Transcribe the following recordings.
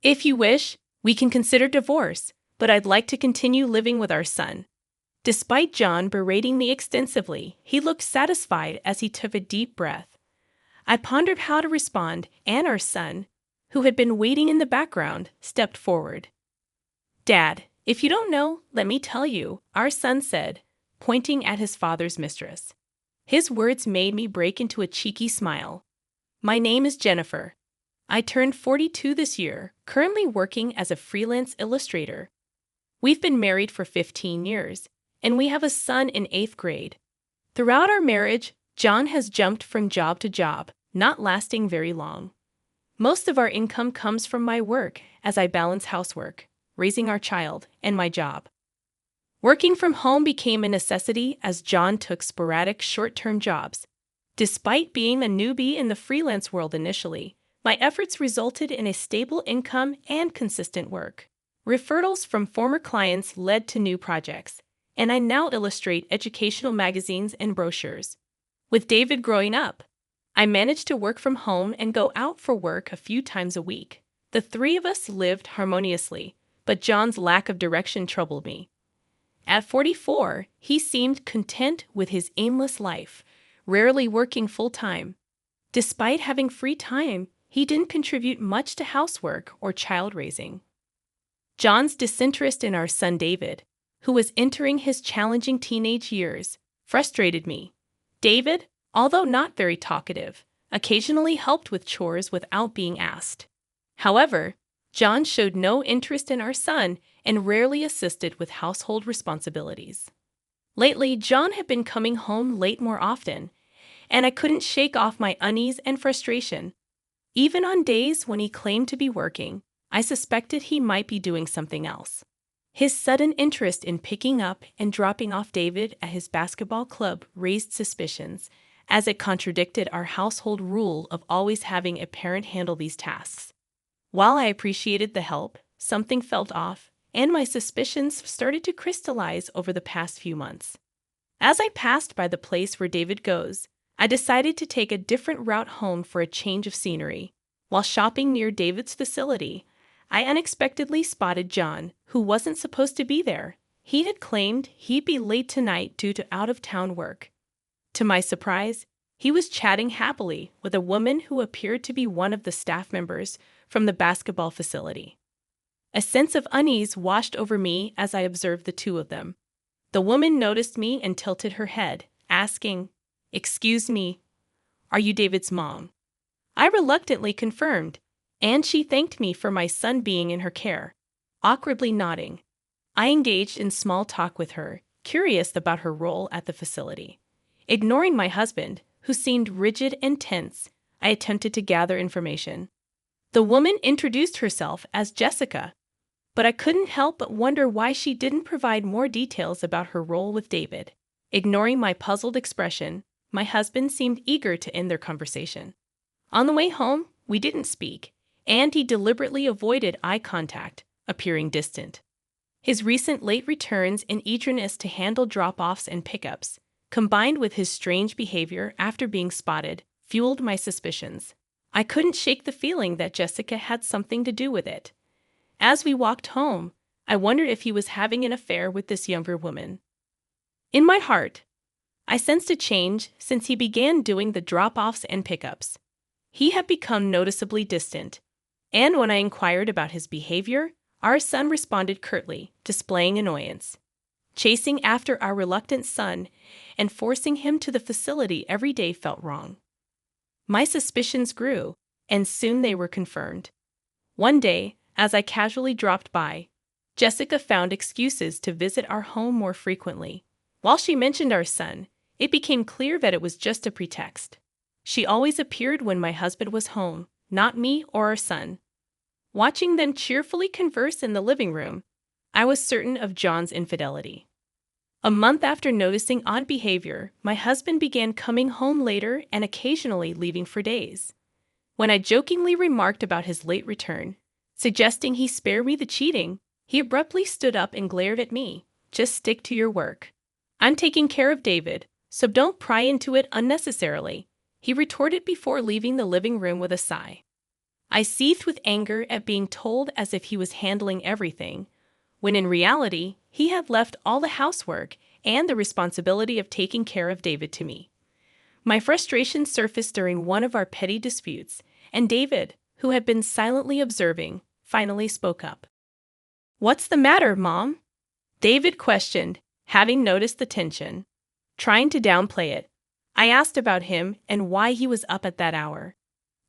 If you wish, we can consider divorce, but I'd like to continue living with our son." Despite John berating me extensively, he looked satisfied as he took a deep breath. I pondered how to respond, and our son, who had been waiting in the background, stepped forward. "Dad, if you don't know, let me tell you," our son said, pointing at his father's mistress. His words made me break into a cheeky smile. "My name is Jennifer. I turned 42 this year, currently working as a freelance illustrator. We've been married for 15 years, and we have a son in 8th grade. Throughout our marriage, John has jumped from job to job, not lasting very long. Most of our income comes from my work as I balance housework, raising our child, and my job. Working from home became a necessity as John took sporadic short-term jobs. Despite being a newbie in the freelance world initially, my efforts resulted in a stable income and consistent work. Referrals from former clients led to new projects, and I now illustrate educational magazines and brochures. With David growing up, I managed to work from home and go out for work a few times a week. The three of us lived harmoniously, but John's lack of direction troubled me. At 44, he seemed content with his aimless life, rarely working full-time. Despite having free time, he didn't contribute much to housework or child raising. John's disinterest in our son David, who was entering his challenging teenage years, frustrated me. David, although not very talkative, occasionally helped with chores without being asked. However, John showed no interest in our son and rarely assisted with household responsibilities. Lately, John had been coming home late more often, and I couldn't shake off my unease and frustration. Even on days when he claimed to be working, I suspected he might be doing something else. His sudden interest in picking up and dropping off David at his basketball club raised suspicions, as it contradicted our household rule of always having a parent handle these tasks. While I appreciated the help, something felt off, and my suspicions started to crystallize over the past few months. As I passed by the place where David goes, I decided to take a different route home for a change of scenery. While shopping near David's facility, I unexpectedly spotted John, who wasn't supposed to be there. He had claimed he'd be late tonight due to out-of-town work. To my surprise, he was chatting happily with a woman who appeared to be one of the staff members from the basketball facility. A sense of unease washed over me as I observed the two of them. The woman noticed me and tilted her head, asking, "Excuse me, are you David's mom?" I reluctantly confirmed, and she thanked me for my son being in her care, awkwardly nodding. I engaged in small talk with her, curious about her role at the facility. Ignoring my husband, who seemed rigid and tense, I attempted to gather information. The woman introduced herself as Jessica, but I couldn't help but wonder why she didn't provide more details about her role with David. Ignoring my puzzled expression, my husband seemed eager to end their conversation. On the way home, we didn't speak, and he deliberately avoided eye contact, appearing distant. His recent late returns and eagerness to handle drop-offs and pickups, combined with his strange behavior after being spotted, fueled my suspicions. I couldn't shake the feeling that Jessica had something to do with it. As we walked home, I wondered if he was having an affair with this younger woman. In my heart, I sensed a change since he began doing the drop-offs and pickups. He had become noticeably distant, and when I inquired about his behavior, our son responded curtly, displaying annoyance. Chasing after our reluctant son and forcing him to the facility every day felt wrong. My suspicions grew, and soon they were confirmed. One day, as I casually dropped by, Jessica found excuses to visit our home more frequently. While she mentioned our son, it became clear that it was just a pretext. She always appeared when my husband was home, not me or our son. Watching them cheerfully converse in the living room, I was certain of John's infidelity. A month after noticing odd behavior, my husband began coming home later and occasionally leaving for days. When I jokingly remarked about his late return, suggesting he spare me the cheating, he abruptly stood up and glared at me. "Just stick to your work. I'm taking care of David, so don't pry into it unnecessarily," he retorted before leaving the living room with a sigh. I seethed with anger at being told as if he was handling everything, when in reality, he had left all the housework and the responsibility of taking care of David to me. My frustration surfaced during one of our petty disputes, and David, who had been silently observing, finally spoke up. "What's the matter, Mom?" David questioned, having noticed the tension. Trying to downplay it, I asked about him and why he was up at that hour.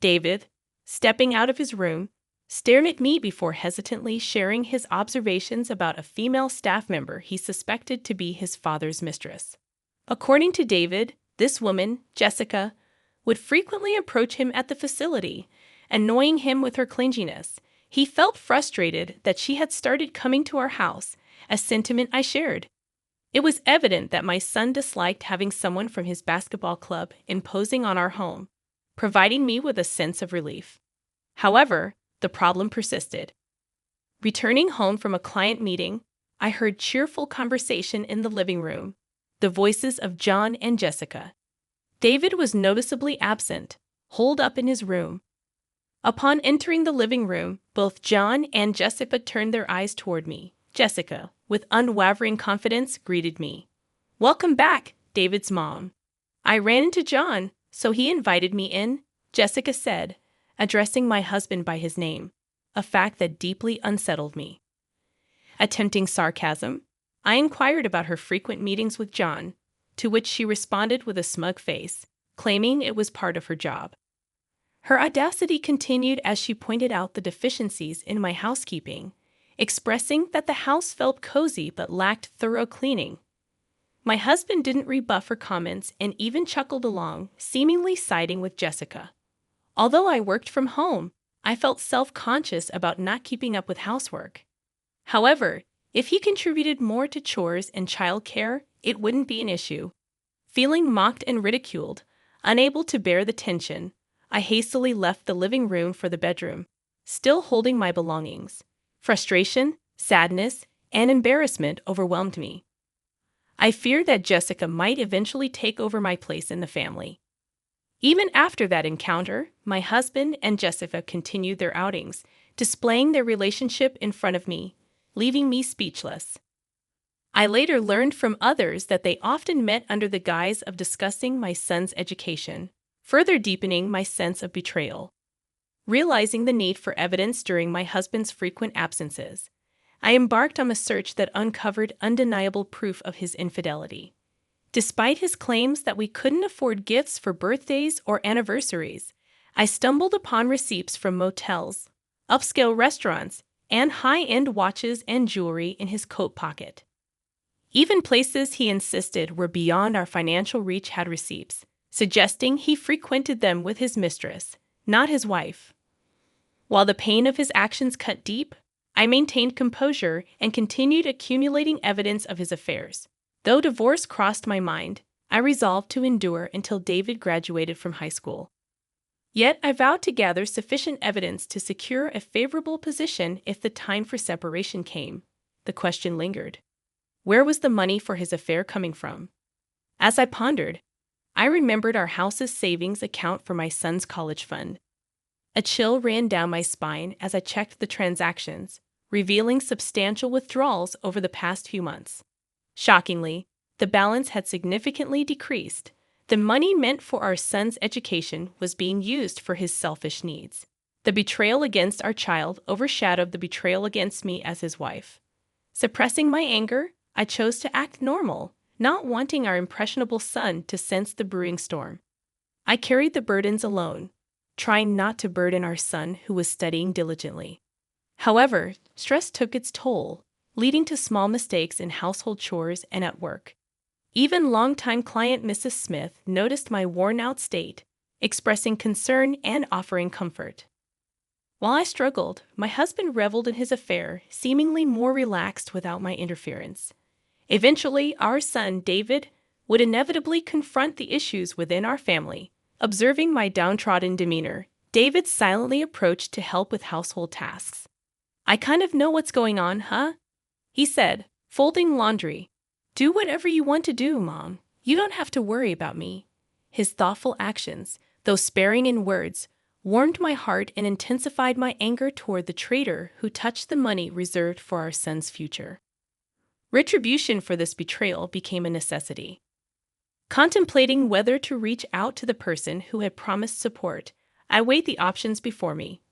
David, stepping out of his room, stared at me before hesitantly sharing his observations about a female staff member he suspected to be his father's mistress. According to David, this woman, Jessica, would frequently approach him at the facility, annoying him with her clinginess. He felt frustrated that she had started coming to our house, a sentiment I shared. It was evident that my son disliked having someone from his basketball club imposing on our home, providing me with a sense of relief. However, the problem persisted. Returning home from a client meeting, I heard cheerful conversation in the living room, the voices of John and Jessica. David was noticeably absent, holed up in his room. Upon entering the living room, both John and Jessica turned their eyes toward me. Jessica, with unwavering confidence, greeted me. "Welcome back, David's mom." I ran into John, so he invited me in, Jessica said, addressing my husband by his name, a fact that deeply unsettled me. Attempting sarcasm, I inquired about her frequent meetings with John, to which she responded with a smug face, claiming it was part of her job. Her audacity continued as she pointed out the deficiencies in my housekeeping, expressing that the house felt cozy but lacked thorough cleaning. My husband didn't rebuff her comments and even chuckled along, seemingly siding with Jessica. Although I worked from home, I felt self-conscious about not keeping up with housework. However, if he contributed more to chores and childcare, it wouldn't be an issue. Feeling mocked and ridiculed, unable to bear the tension, I hastily left the living room for the bedroom, still holding my belongings. Frustration, sadness, and embarrassment overwhelmed me. I feared that Jessica might eventually take over my place in the family. Even after that encounter, my husband and Jessica continued their outings, displaying their relationship in front of me, leaving me speechless. I later learned from others that they often met under the guise of discussing my son's education, further deepening my sense of betrayal. Realizing the need for evidence during my husband's frequent absences, I embarked on a search that uncovered undeniable proof of his infidelity. Despite his claims that we couldn't afford gifts for birthdays or anniversaries, I stumbled upon receipts from motels, upscale restaurants, and high-end watches and jewelry in his coat pocket. Even places he insisted were beyond our financial reach had receipts, suggesting he frequented them with his mistress, not his wife. While the pain of his actions cut deep, I maintained composure and continued accumulating evidence of his affairs. Though divorce crossed my mind, I resolved to endure until David graduated from high school. Yet I vowed to gather sufficient evidence to secure a favorable position if the time for separation came. The question lingered. Where was the money for his affair coming from? As I pondered, I remembered our house's savings account for my son's college fund. A chill ran down my spine as I checked the transactions, revealing substantial withdrawals over the past few months. Shockingly, the balance had significantly decreased. The money meant for our son's education was being used for his selfish needs. The betrayal against our child overshadowed the betrayal against me as his wife. Suppressing my anger, I chose to act normal, not wanting our impressionable son to sense the brewing storm. I carried the burdens alone, trying not to burden our son who was studying diligently. However, stress took its toll, leading to small mistakes in household chores and at work. Even longtime client Mrs. Smith noticed my worn-out state, expressing concern and offering comfort. While I struggled, my husband reveled in his affair, seemingly more relaxed without my interference. Eventually, our son, David, would inevitably confront the issues within our family. Observing my downtrodden demeanor, David silently approached to help with household tasks. "I kind of know what's going on, huh?" he said, folding laundry. "Do whatever you want to do, Mom. You don't have to worry about me." His thoughtful actions, though sparing in words, warmed my heart and intensified my anger toward the traitor who touched the money reserved for our son's future. Retribution for this betrayal became a necessity. Contemplating whether to reach out to the person who had promised support, I weighed the options before me.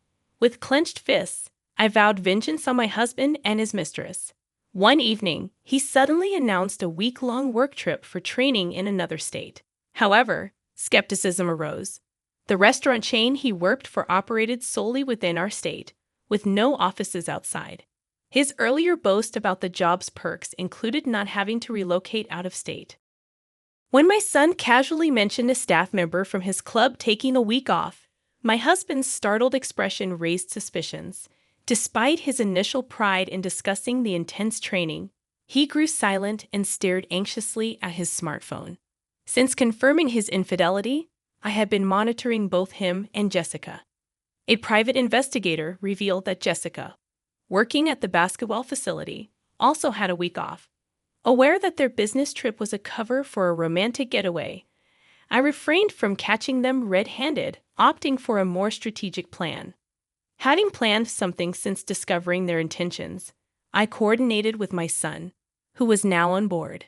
With clenched fists, I vowed vengeance on my husband and his mistress. One evening, he suddenly announced a week-long work trip for training in another state. However, skepticism arose. The restaurant chain he worked for operated solely within our state, with no offices outside. His earlier boast about the job's perks included not having to relocate out of state. When my son casually mentioned a staff member from his club taking a week off, my husband's startled expression raised suspicions. Despite his initial pride in discussing the intense training, he grew silent and stared anxiously at his smartphone. Since confirming his infidelity, I had been monitoring both him and Jessica. A private investigator revealed that Jessica, working at the basketball facility, also had a week off. Aware that their business trip was a cover for a romantic getaway, I refrained from catching them red-handed, opting for a more strategic plan. Having planned something since discovering their intentions, I coordinated with my son, who was now on board.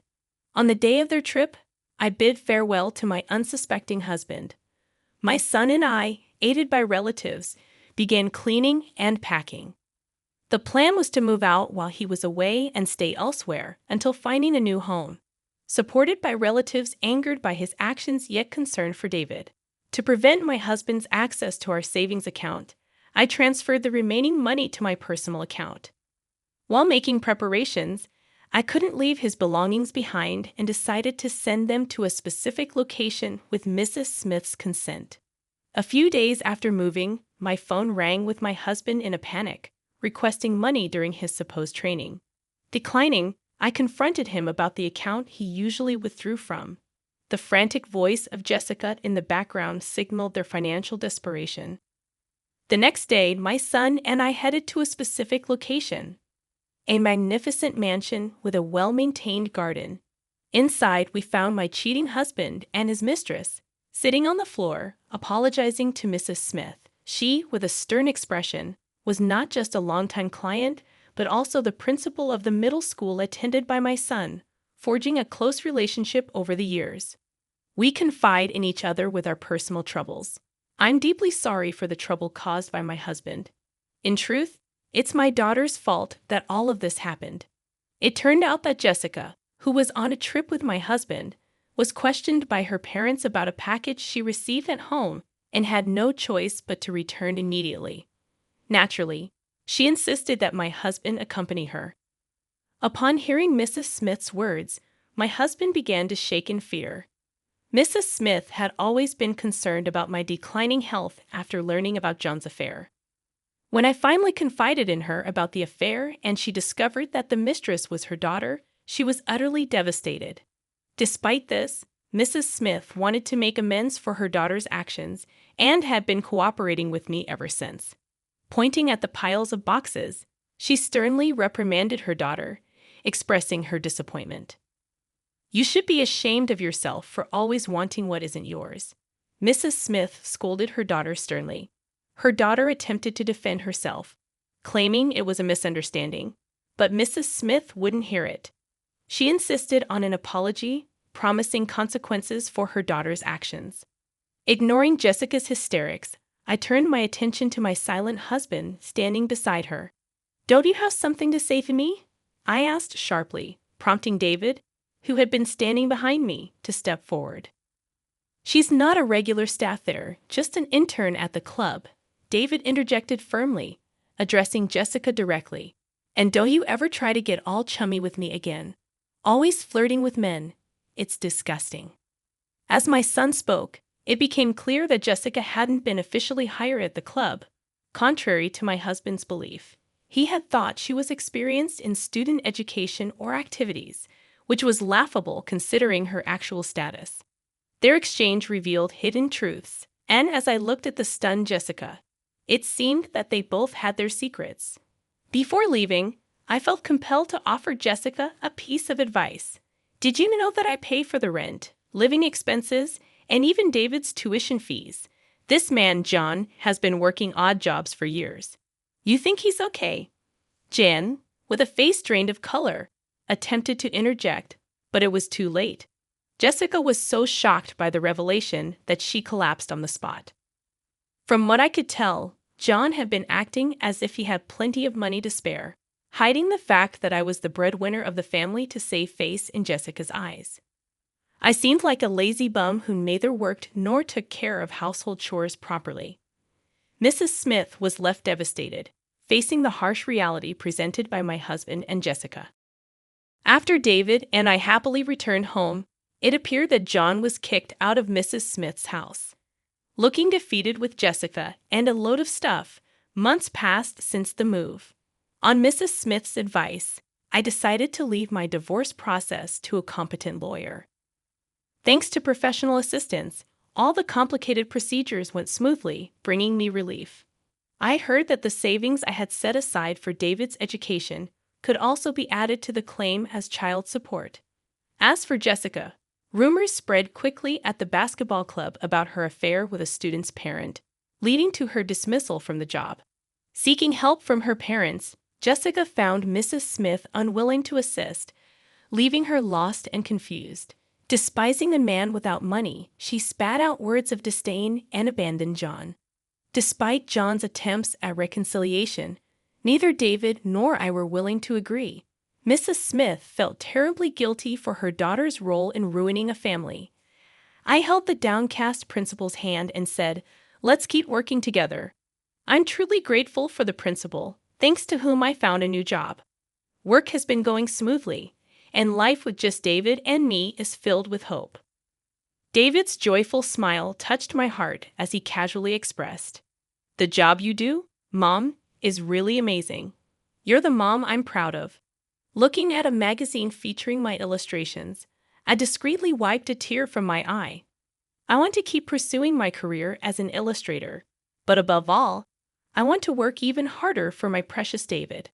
On the day of their trip, I bid farewell to my unsuspecting husband. My son and I, aided by relatives, began cleaning and packing. The plan was to move out while he was away and stay elsewhere until finding a new home. Supported by relatives angered by his actions yet concerned for David. To prevent my husband's access to our savings account, I transferred the remaining money to my personal account. While making preparations, I couldn't leave his belongings behind and decided to send them to a specific location with Mrs. Smith's consent. A few days after moving, my phone rang with my husband in a panic, requesting money during his supposed training. Declining, I confronted him about the account he usually withdrew from. The frantic voice of Jessica in the background signaled their financial desperation. The next day, my son and I headed to a specific location, a magnificent mansion with a well-maintained garden. Inside, we found my cheating husband and his mistress, sitting on the floor, apologizing to Mrs. Smith. She, with a stern expression, was not just a longtime client, but also the principal of the middle school attended by my son, forging a close relationship over the years. We confide in each other with our personal troubles. I'm deeply sorry for the trouble caused by my husband. In truth, it's my daughter's fault that all of this happened. It turned out that Jessica, who was on a trip with my husband, was questioned by her parents about a package she received at home and had no choice but to return immediately. Naturally, she insisted that my husband accompany her. Upon hearing Mrs. Smith's words, my husband began to shake in fear. Mrs. Smith had always been concerned about my declining health after learning about John's affair. When I finally confided in her about the affair and she discovered that the mistress was her daughter, she was utterly devastated. Despite this, Mrs. Smith wanted to make amends for her daughter's actions and had been cooperating with me ever since. Pointing at the piles of boxes, she sternly reprimanded her daughter, expressing her disappointment. "You should be ashamed of yourself for always wanting what isn't yours," Mrs. Smith scolded her daughter sternly. Her daughter attempted to defend herself, claiming it was a misunderstanding, but Mrs. Smith wouldn't hear it. She insisted on an apology, promising consequences for her daughter's actions. Ignoring Jessica's hysterics, I turned my attention to my silent husband standing beside her. "Don't you have something to say to me?" I asked sharply, prompting David, who had been standing behind me, to step forward. "She's not a regular staff there, just an intern at the club," David interjected firmly, addressing Jessica directly. "And don't you ever try to get all chummy with me again. Always flirting with men. It's disgusting." As my son spoke, it became clear that Jessica hadn't been officially hired at the club, contrary to my husband's belief. He had thought she was experienced in student education or activities, which was laughable considering her actual status. Their exchange revealed hidden truths, and as I looked at the stunned Jessica, it seemed that they both had their secrets. Before leaving, I felt compelled to offer Jessica a piece of advice. "Did you know that I pay for the rent, living expenses, and even David's tuition fees? This man, John, has been working odd jobs for years. You think he's okay?" Jen, with a face drained of color, attempted to interject, but it was too late. Jessica was so shocked by the revelation that she collapsed on the spot. From what I could tell, John had been acting as if he had plenty of money to spare, hiding the fact that I was the breadwinner of the family to save face in Jessica's eyes. I seemed like a lazy bum who neither worked nor took care of household chores properly. Mrs. Smith was left devastated, facing the harsh reality presented by my husband and Jessica. After David and I happily returned home, it appeared that John was kicked out of Mrs. Smith's house. Looking defeated with Jessica and a load of stuff, months passed since the move. On Mrs. Smith's advice, I decided to leave my divorce process to a competent lawyer. Thanks to professional assistance, all the complicated procedures went smoothly, bringing me relief. I heard that the savings I had set aside for David's education could also be added to the claim as child support. As for Jessica, rumors spread quickly at the basketball club about her affair with a student's parent, leading to her dismissal from the job. Seeking help from her parents, Jessica found Mrs. Smith unwilling to assist, leaving her lost and confused. Despising the man without money, she spat out words of disdain and abandoned John. Despite John's attempts at reconciliation, neither David nor I were willing to agree. Mrs. Smith felt terribly guilty for her daughter's role in ruining a family. I held the downcast principal's hand and said, "Let's keep working together." I'm truly grateful for the principal, thanks to whom I found a new job. Work has been going smoothly, and life with just David and me is filled with hope. David's joyful smile touched my heart as he casually expressed, "The job you do, Mom, is really amazing. You're the mom I'm proud of." Looking at a magazine featuring my illustrations, I discreetly wiped a tear from my eye. I want to keep pursuing my career as an illustrator, but above all, I want to work even harder for my precious David.